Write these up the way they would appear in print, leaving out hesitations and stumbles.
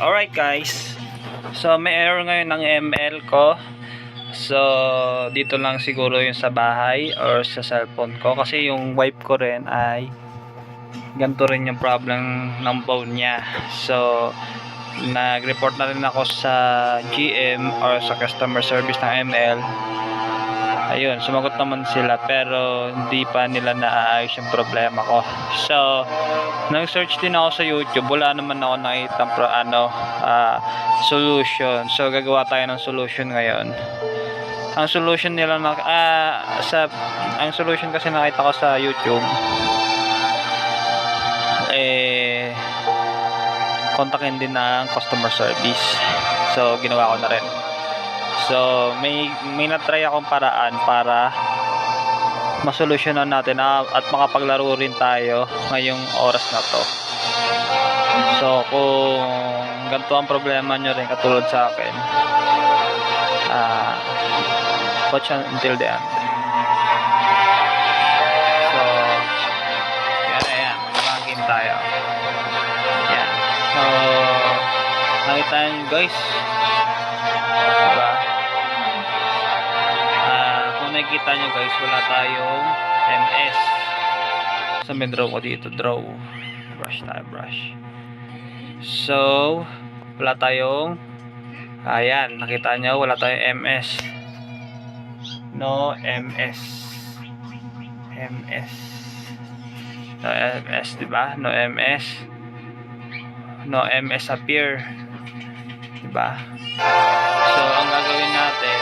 Alright guys, so may error ngayon ng ML ko. So dito lang siguro yung sa bahay or sa cellphone ko, kasi yung wife ko rin ay ganito rin yung problem ng phone niya. So nag-report na rin ako sa GM or sa customer service ng ML. Ayun, sumagot naman sila pero hindi pa nila naaayos yung problema ko. So nag-search din ako sa YouTube, wala naman ako nakita solution. So gagawa tayo ng solution ngayon. Ang solution nila ang solution kasi nakita ko sa YouTube, kontakin din ng customer service. So ginawa ko na rin. So may na-try akong paraan para masolusyonan natin at makapaglaro rin tayo ngayong oras na to. So kung ganito ang problema nyo rin katulad sa akin, watch until the end. So yan, mag-game tayo. Yan. So nakita nyo guys, diba? Kung nakikita nyo guys, wala tayong MS. So may draw ko dito, draw. Brush tayo, brush. So wala tayong, ayan, nakita nyo, wala tayong MS. No MS. No MS, diba? No MS. No MS appear, diba? So ang gagawin natin,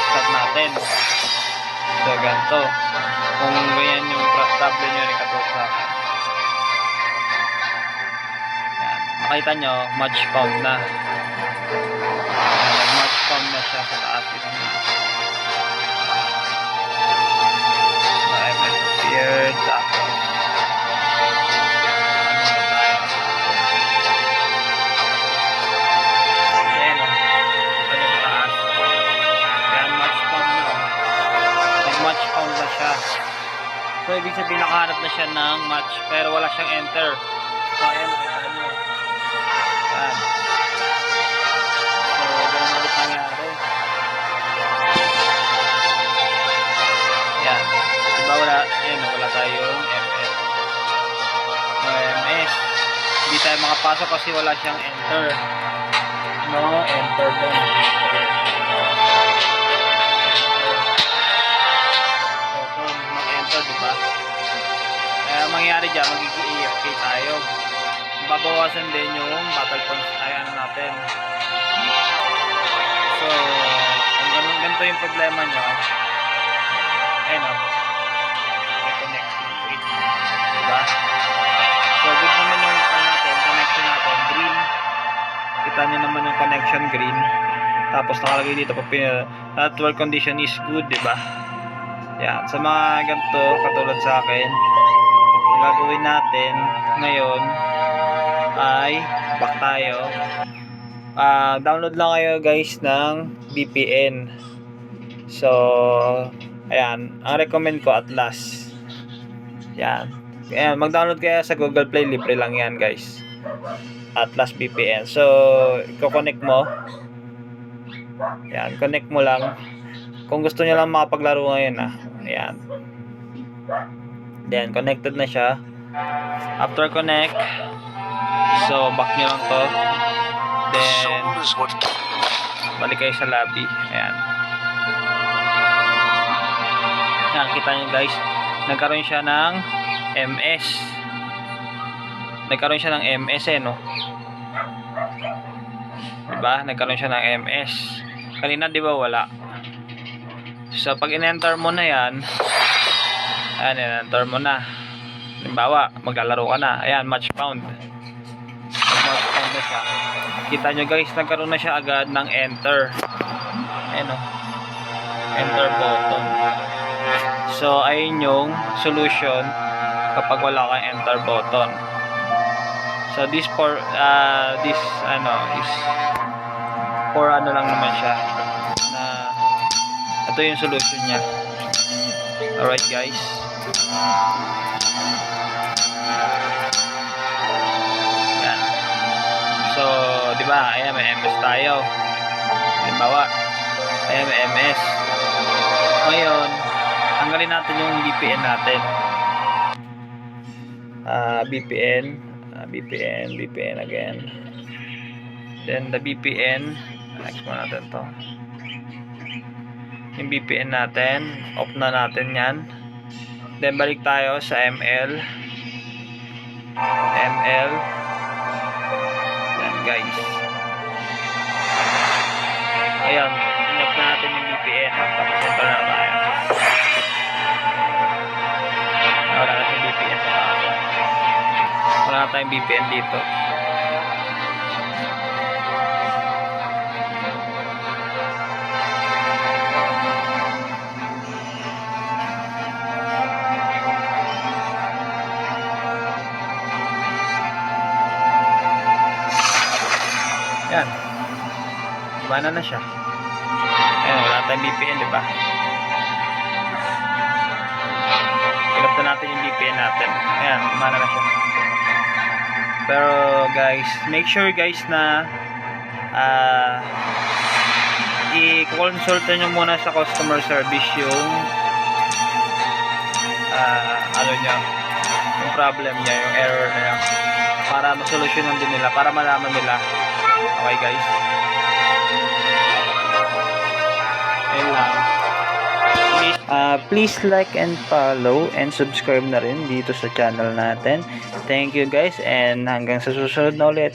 start natin. So ganito, kung ganyan yung problem nyo rin katulad sa akin, yan, makita nyo match found na. Match found na siya sa taas dito. So MS appeared, tapos match found na siya. So ibig sabihin nakahanap na siya ng match pero wala siyang enter. So ayan, nakita nyo. Ayan. So ganun ulit nangyari. Ayan. Diba wala, ayan, wala tayong MS. No MS. Hindi tayo makapasok kasi wala siyang enter. No enter din. Diba? Kaya mangyari dyan, magiging AFK tayo. Babawasan din yung battle points natin. So kung ganito yung problema nyo, ayun o, i-connect, wait, diba? So good naman yung connection natin, green. Kita nyo naman yung connection green. Tapos nakalagay dito network condition is good, diba? Yan, sa mga ganito katulad sa akin, ang gagawin natin ngayon ay back tayo. Download lang kayo guys ng VPN. So ayan, ang recommend ko Atlas. Yan, ayan, mag-download kayo sa Google Play, libre lang yan guys, Atlas VPN. So i-connect mo, yan, connect mo lang kung gusto nyo lang makapaglaro ngayon. Ayan. Then connected na siya. After connect, so back nyo lang to. Then balik kayo sa lobby. Ayan. Ayan, kita nyo guys, nagkaroon siya ng MS. Nagkaroon siya ng MS no? Diba? Nagkaroon siya ng MS. Kanina diba wala? So pag in-enter mo na yan, ayan, in-enter mo na, halimbawa maglalaro ka na, ayan, match found. Match found na siya. Kita nyo guys, nagkaroon na siya agad ng enter. Ayan o, enter button. So ayun yung solution kapag wala kang enter button. So this for is for ano lang naman siya, ito yung solution niya. Alright guys, yan. Diba? Ayan, may MS tayo. Halimbawa, ayan, may MS. Ngayon, tanggalin natin yung VPN natin. VPN again. Then, the VPN. Next mo natin to. Yung VPN natin, off na natin yan. Then, balik tayo sa ML. Yan, guys. Ayan, in-off na natin yung VPN. Tapos, ito na tayo. Wala na yung VPN sa taas. Wala na tayong VPN dito. Yan. Gumana na siya. Ayan, wala tayong VPN, diba? Ilap na natin yung VPN natin. Ayan, gumana na siya. Pero, guys, make sure, guys, na i-consult nyo muna sa customer service yung ano niya, yung problem niya, yung error niya, para masolusyonan din nila, para malaman nila. Okay, guys. Ayun lang. Please like and follow and subscribe na rin dito sa channel natin. Thank you, guys, and hanggang sa susunod na ulit.